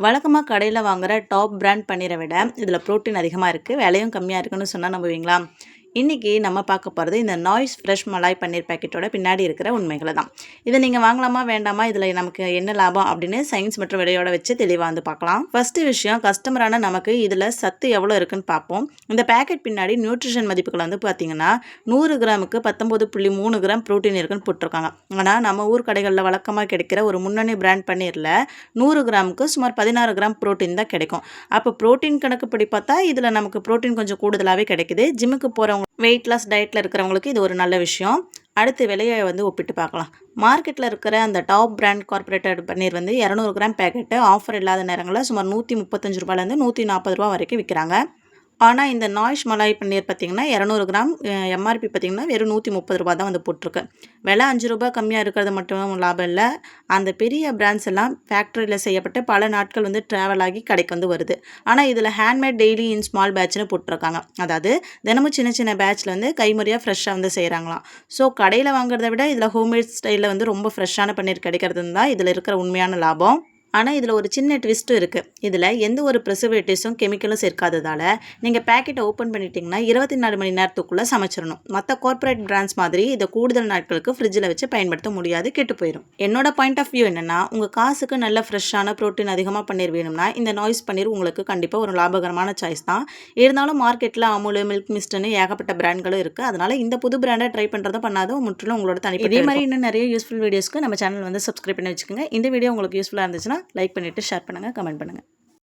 வழக்கமா கடையில வாங்குற டாப் பிராண்ட் பன்னீரை விட இதில புரோட்டீன் அதிகமா இருக்கு. விலையும் கம்மியா இருக்குன்னு சொன்னா நம்புவீங்களா? இன்னைக்கு நம்ம பார்க்க போறது இந்த நாய்ஸ் ஃப்ரெஷ் மலாய் பன்னீர் பாக்கெட்டோட பின்னாடி இருக்கிற உண்மைகள தான். இத நீங்க வாங்கலாமா? வேண்டாமா? இதில நமக்கு என்ன லாபம்? அப்படின்னு சயின்ஸ் மற்றும் விலையோட வச்சு தெளிவா வந்து பார்க்கலாம். ஃபர்ஸ்ட் விஷயம் கஸ்டமரான நமக்கு இதில சத்து எவ்வளோ இருக்குன்னு பார்ப்போம். இந்த பாக்கெட் பின்னாடி நியூட்ரிஷன் மதிப்புகள் வந்து பார்த்தீங்கன்னா 100 கிராமுக்கு 19.3 கிராம் புரோட்டீன் இருக்குன்னு போட்டிருக்காங்க. ஆனா நம்ம ஊர் கடைகள்ல வழக்கமா கிடைக்கிற ஒரு முன்னணி பிராண்ட் பன்னீர்ல 100 கிராமுக்கு சுமார் 16 கிராம் புரோட்டீன் தான் கிடைக்கும். அப்போ புரோட்டீன் கணக்குப்படி பார்த்தா இதில் நமக்கு புரோட்டீன் கொஞ்சம் கூடுதலாகவே கிடைக்குது. ஜிம்முக்கு போகிறவங்க வெயிட் லாஸ் டயட்டில் இருக்கிறவங்களுக்கு இது ஒரு நல்ல விஷயம். அடுத்து விலையை வந்து ஒப்பிட்டு பார்க்கலாம். மார்க்கெட்டில் இருக்கிற அந்த டாப் பிராண்ட் கார்பரேட்டட் பன்னீர் வந்து 200 கிராம் பேக்கெட்டு ஆஃபர் இல்லாத நேரங்களில் சுமார் ₹135 ₹140 வரைக்கும் விற்கிறாங்க. ஆனால் இந்த நாய்ஸ் மலாய் பன்னீர் பார்த்தீங்கன்னா 200 கிராம் எம்ஆர்பி பார்த்தீங்கன்னா வெறும் ₹130 தான் வந்து போட்டிருக்கு. விலை ₹5 கம்மியாக இருக்கிறது மட்டும் லாபம் இல்லை. அந்த பெரிய பிராண்ட்ஸ் எல்லாம் ஃபேக்ட்ரியில் செய்யப்பட்டு பல நாட்கள் வந்து ட்ராவல் ஆகி கடைக்கு வந்து வருது. ஆனால் இதில் ஹேண்ட்மேட் டெய்லி இன் ஸ்மால் பேட்ச்னு போட்டிருக்காங்க. அதாவது தினமும் சின்ன சின்ன பேட்ச்சில் வந்து கைமுறையாக ஃப்ரெஷ்ஷாக வந்து செய்கிறாங்களாம். ஸோ கடையில் வாங்குறத விட இதில் ஹோம்மேட் ஸ்டைலில் வந்து ரொம்ப ஃப்ரெஷ்ஷான பன்னீர் கிடைக்கிறதுன்னு தான் இதில் இருக்கிற உண்மையான லாபம். ஆனால் இதில் ஒரு சின்ன ட்விஸ்ட்டும் இருக்குது. இதில் எந்த ஒரு ப்ரிசர்வேட்டிவ்ஸும் கெமிக்கலும் சேர்க்காததால் நீங்கள் பேக்கெட்டை ஓப்பன் பண்ணிட்டீங்கன்னா 24 மணி நேரத்துக்குள்ளே சமைச்சிடணும். மற்ற கார்ப்பரேட் பிராண்ட்ஸ் மாதிரி இதை கூடுதல் நாட்களுக்கு ஃப்ரிட்ஜில் வச்சு பயன்படுத்த முடியாது, கெட்டு போயிடும். என்னோட பாயிண்ட் ஆஃப் வியூ என்னென்னா, உங்கள் காசுக்கு நல்ல ஃப்ரெஷ்ஷான ப்ரோட்டீன் அதிகமாக பன்னீர் வேணும்னா இந்த நாய்ஸ் பன்னீர் உங்களுக்கு கண்டிப்பாக ஒரு லாபகரமான சாய்ஸ் தான். இருந்தாலும் மார்க்கெட்டில் அமுல், மில்க் மிஸ்ட்னு ஏகப்பட்ட பிராண்ட்களும் இருக்குது. அதனால் இந்த புது பிராண்டை ட்ரை பண்ணுறதும் பண்ணாத முற்றிலும் உங்களோட தனிப்பட்ட. இதே மாதிரி இன்னும் நிறைய யூஸ்ஃபுல் வீடியோஸ்க்கு நம்ம சேனல் வந்து சப்ஸ்கிரைப் பண்ணி வச்சுக்கோங்க. இந்த வீடியோ உங்களுக்கு யூஸ்ஃபுல்லாக இருந்துச்சுன்னா லைக் பண்ணிவிட்டு ஷேர் பண்ணுங்கள், கமெண்ட் பண்ணுங்கள்.